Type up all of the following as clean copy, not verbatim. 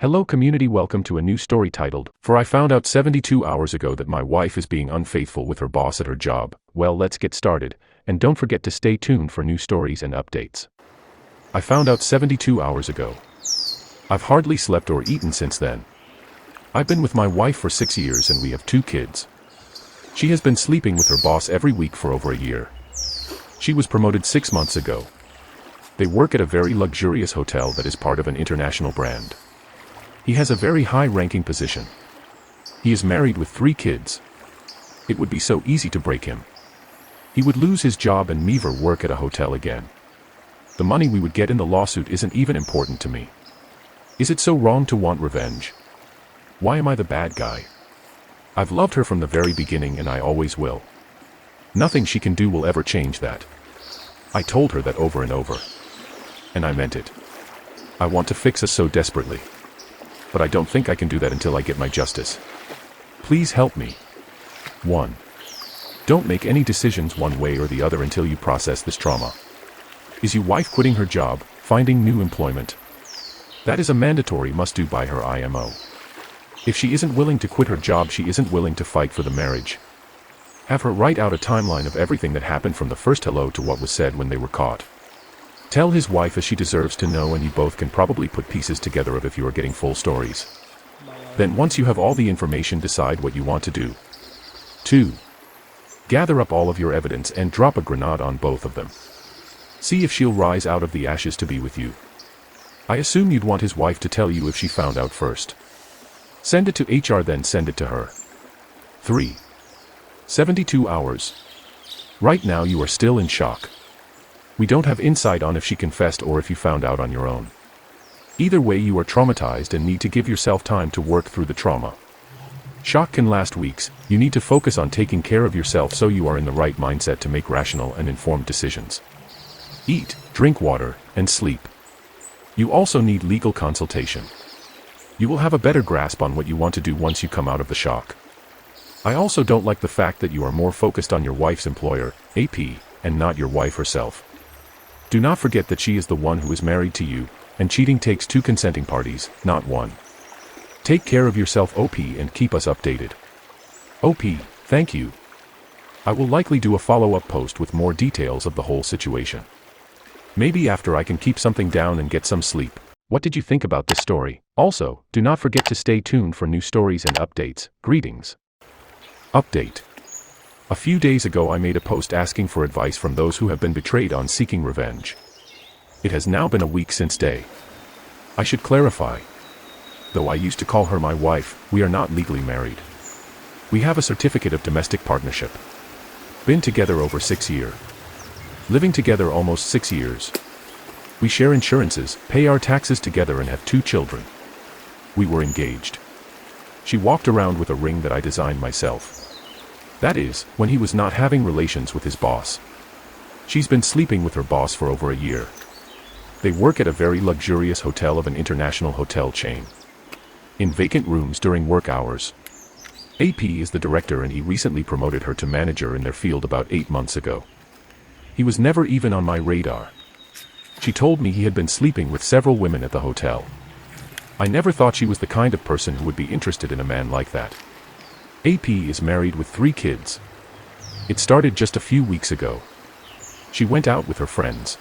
Hello community, welcome to a new story titled, For I Found Out 72 Hours Ago That My Wife Is Being Unfaithful with Her Boss at Her Job. Well, let's get started, and don't forget to stay tuned for new stories and updates. I found out 72 hours ago. I've hardly slept or eaten since then. I've been with my wife for 6 years and we have 2 kids. She has been sleeping with her boss every week for over a year. She was promoted 6 months ago. They work at a very luxurious hotel that is part of an international brand. He has a very high-ranking position. He is married with 3 kids. It would be so easy to break him. He would lose his job and never work at a hotel again. The money we would get in the lawsuit isn't even important to me. Is it so wrong to want revenge? Why am I the bad guy? I've loved her from the very beginning and I always will. Nothing she can do will ever change that. I told her that over and over. And I meant it. I want to fix us so desperately. But I don't think I can do that until I get my justice. Please help me. 1. Don't make any decisions one way or the other until you process this trauma. Is your wife quitting her job, finding new employment? That is a mandatory must-do by her IMO. If she isn't willing to quit her job, she isn't willing to fight for the marriage. Have her write out a timeline of everything that happened from the first hello to what was said when they were caught. Tell his wife as she deserves to know, and you both can probably put pieces together of if you are getting full stories. Then once you have all the information, decide what you want to do. 2. Gather up all of your evidence and drop a grenade on both of them. See if she'll rise out of the ashes to be with you. I assume you'd want his wife to tell you if she found out first. Send it to HR, then send it to her. 3. 72 hours. Right now you are still in shock. We don't have insight on if she confessed or if you found out on your own. Either way, you are traumatized and need to give yourself time to work through the trauma. Shock can last weeks. You need to focus on taking care of yourself so you are in the right mindset to make rational and informed decisions. Eat, drink water, and sleep. You also need legal consultation. You will have a better grasp on what you want to do once you come out of the shock. I also don't like the fact that you are more focused on your wife's employer, AP, and not your wife herself. Do not forget that she is the one who is married to you, and cheating takes 2 consenting parties, not 1. Take care of yourself, OP, and keep us updated. OP, thank you. I will likely do a follow-up post with more details of the whole situation. Maybe after I can keep something down and get some sleep. What did you think about this story? Also, do not forget to stay tuned for new stories and updates. Greetings. Update. A few days ago I made a post asking for advice from those who have been betrayed on seeking revenge. It has now been a week since day. I should clarify. Though I used to call her my wife, we are not legally married. We have a certificate of domestic partnership. Been together over 6 years. Living together almost 6 years. We share insurances, pay our taxes together and have 2 children. We were engaged. She walked around with a ring that I designed myself. That is, when he was not having relations with his boss. She's been sleeping with her boss for over a year. They work at a very luxurious hotel of an international hotel chain. In vacant rooms during work hours. AP is the director and he recently promoted her to manager in their field about 8 months ago. He was never even on my radar. She told me he had been sleeping with several women at the hotel. I never thought she was the kind of person who would be interested in a man like that. AP is married with 3 kids. It started just a few weeks ago. She went out with her friends.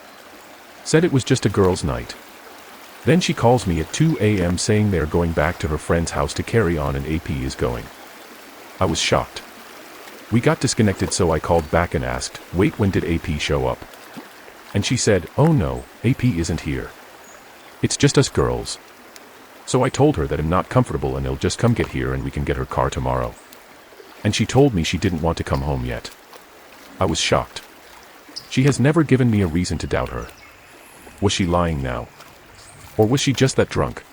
Said it was just a girls' night. Then she calls me at 2 a.m. saying they're going back to her friend's house to carry on and AP is going. I was shocked. We got disconnected, so I called back and asked, wait, when did AP show up? And she said, oh no, AP isn't here. It's just us girls. So I told her that I'm not comfortable and he'll just come get here and we can get her car tomorrow. And she told me she didn't want to come home yet. I was shocked. She has never given me a reason to doubt her. Was she lying now? Or was she just that drunk?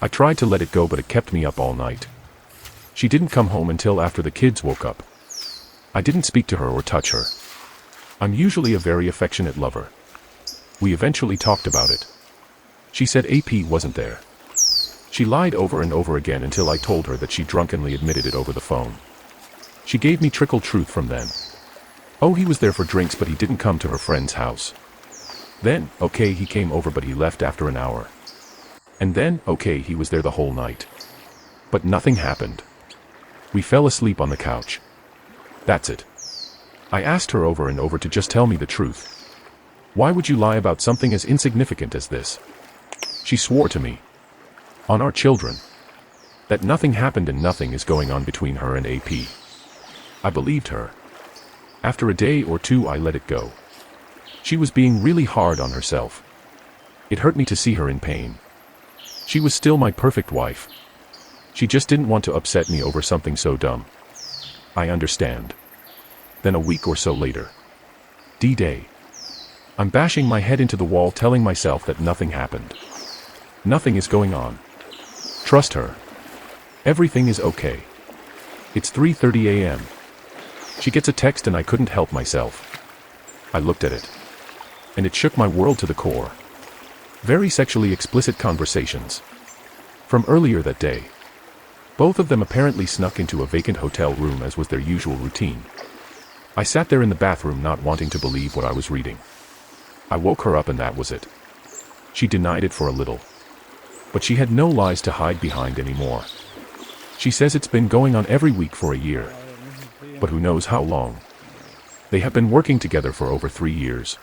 I tried to let it go, but it kept me up all night. She didn't come home until after the kids woke up. I didn't speak to her or touch her. I'm usually a very affectionate lover. We eventually talked about it. She said AP wasn't there. She lied over and over again until I told her that she drunkenly admitted it over the phone. She gave me trickle truth from then. Oh, he was there for drinks, but he didn't come to her friend's house. Then, okay, he came over, but he left after an hour. And then, okay, he was there the whole night. But nothing happened. We fell asleep on the couch. That's it. I asked her over and over to just tell me the truth. Why would you lie about something as insignificant as this? She swore to me, on our children, that nothing happened and nothing is going on between her and AP. I believed her. After a day or two I let it go. She was being really hard on herself. It hurt me to see her in pain. She was still my perfect wife. She just didn't want to upset me over something so dumb. I understand. Then a week or so later. D-Day. I'm bashing my head into the wall telling myself that nothing happened. Nothing is going on. Trust her. Everything is okay. It's 3:30 a.m. She gets a text and I couldn't help myself. I looked at it. And it shook my world to the core. Very sexually explicit conversations. From earlier that day. Both of them apparently snuck into a vacant hotel room as was their usual routine. I sat there in the bathroom not wanting to believe what I was reading. I woke her up and that was it. She denied it for a little. But she had no lies to hide behind anymore. She says it's been going on every week for a year. But who knows how long. They have been working together for over 3 years.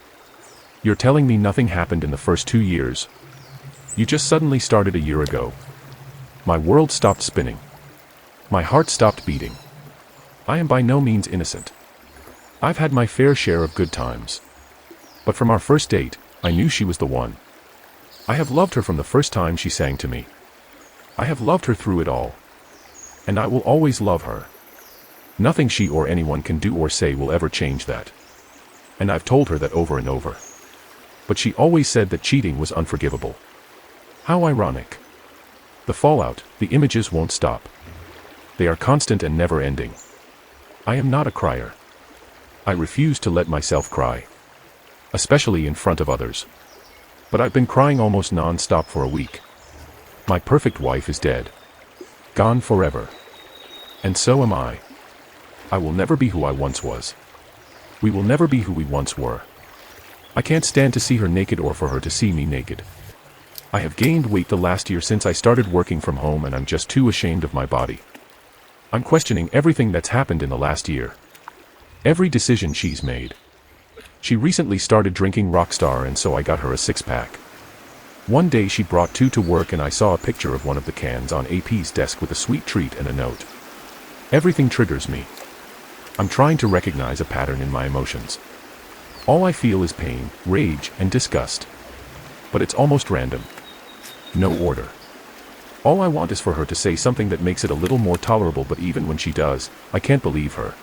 You're telling me nothing happened in the first 2 years? You just suddenly started a year ago. My world stopped spinning. My heart stopped beating. I am by no means innocent. I've had my fair share of good times. But from our first date, I knew she was the one. I have loved her from the first time she sang to me. I have loved her through it all. And I will always love her. Nothing she or anyone can do or say will ever change that. And I've told her that over and over. But she always said that cheating was unforgivable. How ironic. The fallout, the images won't stop. They are constant and never-ending. I am not a crier. I refuse to let myself cry. Especially in front of others. But I've been crying almost non-stop for a week. My perfect wife is dead. Gone forever. And so am I. I will never be who I once was. We will never be who we once were. I can't stand to see her naked or for her to see me naked. I have gained weight the last year since I started working from home and I'm just too ashamed of my body. I'm questioning everything that's happened in the last year. Every decision she's made. She recently started drinking Rockstar and so I got her a 6-pack. One day she brought 2 to work and I saw a picture of one of the cans on AP's desk with a sweet treat and a note. Everything triggers me. I'm trying to recognize a pattern in my emotions. All I feel is pain, rage, and disgust. But it's almost random. No order. All I want is for her to say something that makes it a little more tolerable, but even when she does, I can't believe her.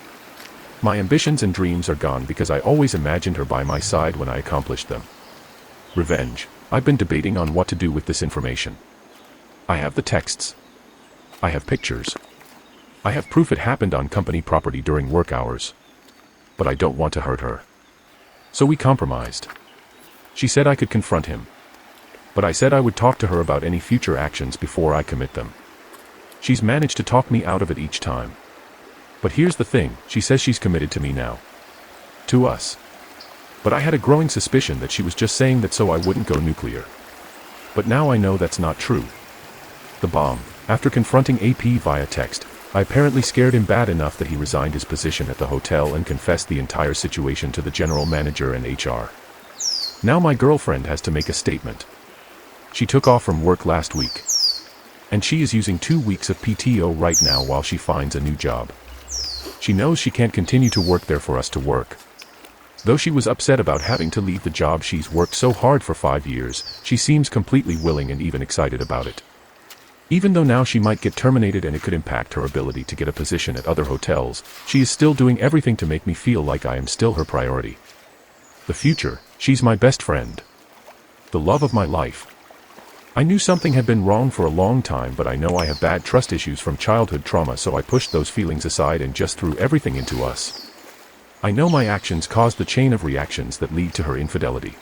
My ambitions and dreams are gone because I always imagined her by my side when I accomplished them. Revenge. I've been debating on what to do with this information. I have the texts. I have pictures. I have proof it happened on company property during work hours. But I don't want to hurt her. So we compromised. She said I could confront him. But I said I would talk to her about any future actions before I commit them. She's managed to talk me out of it each time. But here's the thing, she says she's committed to me now. To us. But I had a growing suspicion that she was just saying that so I wouldn't go nuclear. But now I know that's not true. The bomb. After confronting AP via text, I apparently scared him bad enough that he resigned his position at the hotel and confessed the entire situation to the general manager and HR. Now my girlfriend has to make a statement. She took off from work last week. And she is using 2 weeks of PTO right now while she finds a new job. She knows she can't continue to work there for us to work. Though she was upset about having to leave the job she's worked so hard for 5 years, she seems completely willing and even excited about it. Even though now she might get terminated and it could impact her ability to get a position at other hotels, she is still doing everything to make me feel like I am still her priority. The future, she's my best friend. The love of my life. I knew something had been wrong for a long time, but I know I have bad trust issues from childhood trauma, so I pushed those feelings aside and just threw everything into us. I know my actions caused the chain of reactions that lead to her infidelity.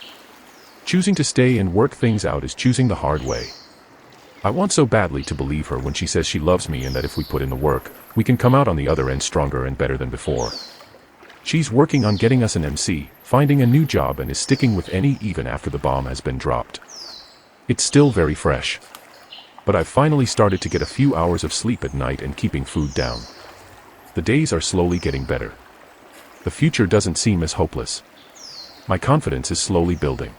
Choosing to stay and work things out is choosing the hard way. I want so badly to believe her when she says she loves me and that if we put in the work, we can come out on the other end stronger and better than before. She's working on getting us an MC, finding a new job, and is sticking with any even after the bomb has been dropped. It's still very fresh. But I've finally started to get a few hours of sleep at night and keeping food down. The days are slowly getting better. The future doesn't seem as hopeless. My confidence is slowly building.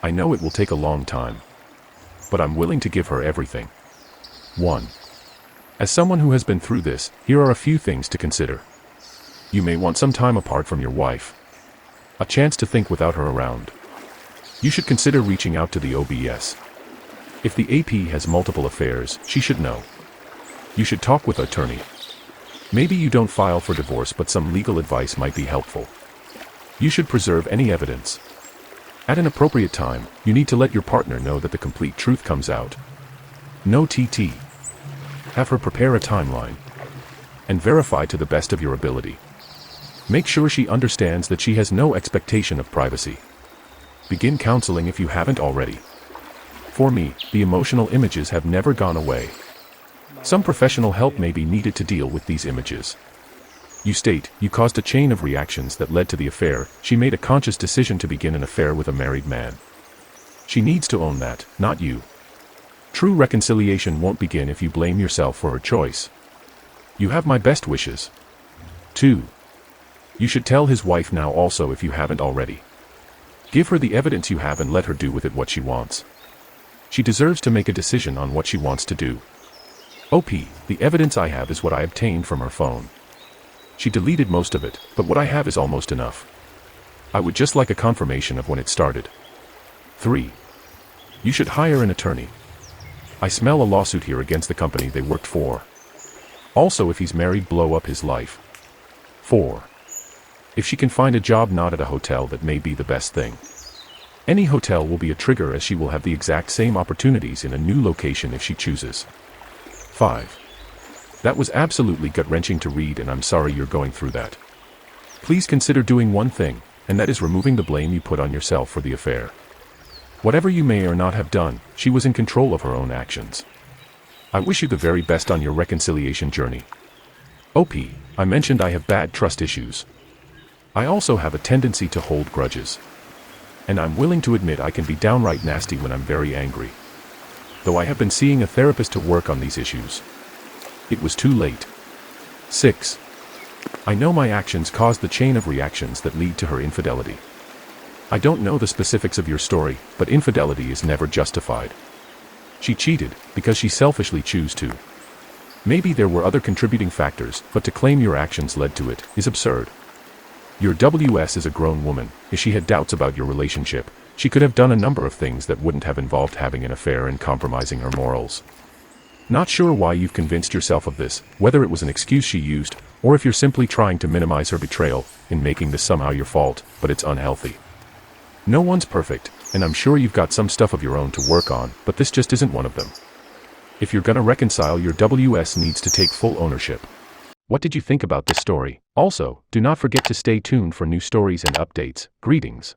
I know it will take a long time. But I'm willing to give her everything. 1. As someone who has been through this, here are a few things to consider. You may want some time apart from your wife. A chance to think without her around. You should consider reaching out to the OBS. If the AP has multiple affairs, she should know. You should talk with an attorney. Maybe you don't file for divorce, but some legal advice might be helpful. You should preserve any evidence. At an appropriate time, you need to let your partner know that the complete truth comes out. No TT. Have her prepare a timeline. And verify to the best of your ability. Make sure she understands that she has no expectation of privacy. Begin counseling if you haven't already. For me, the emotional images have never gone away. Some professional help may be needed to deal with these images. You state, you caused a chain of reactions that led to the affair. She made a conscious decision to begin an affair with a married man. She needs to own that, not you. True reconciliation won't begin if you blame yourself for her choice. You have my best wishes. 2. You should tell his wife now also if you haven't already. Give her the evidence you have and let her do with it what she wants. She deserves to make a decision on what she wants to do. OP, the evidence I have is what I obtained from her phone. She deleted most of it, but what I have is almost enough. I would just like a confirmation of when it started. 3. You should hire an attorney. I smell a lawsuit here against the company they worked for. Also, if he's married, blow up his life. 4. If she can find a job not at a hotel, that may be the best thing. Any hotel will be a trigger, as she will have the exact same opportunities in a new location if she chooses. 5. That was absolutely gut-wrenching to read, and I'm sorry you're going through that. Please consider doing one thing, and that is removing the blame you put on yourself for the affair. Whatever you may or not have done, she was in control of her own actions. I wish you the very best on your reconciliation journey. OP, I mentioned I have bad trust issues. I also have a tendency to hold grudges. And I'm willing to admit I can be downright nasty when I'm very angry. Though I have been seeing a therapist to work on these issues. It was too late. 6. I know my actions caused the chain of reactions that lead to her infidelity. I don't know the specifics of your story, but infidelity is never justified. She cheated because she selfishly chose to. Maybe there were other contributing factors, but to claim your actions led to it is absurd. Your WS is a grown woman. If she had doubts about your relationship, she could have done a number of things that wouldn't have involved having an affair and compromising her morals. Not sure why you've convinced yourself of this, whether it was an excuse she used, or if you're simply trying to minimize her betrayal, in making this somehow your fault, but it's unhealthy. No one's perfect, and I'm sure you've got some stuff of your own to work on, but this just isn't one of them. If you're gonna reconcile, your WS needs to take full ownership. What did you think about this story? Also, do not forget to stay tuned for new stories and updates. Greetings.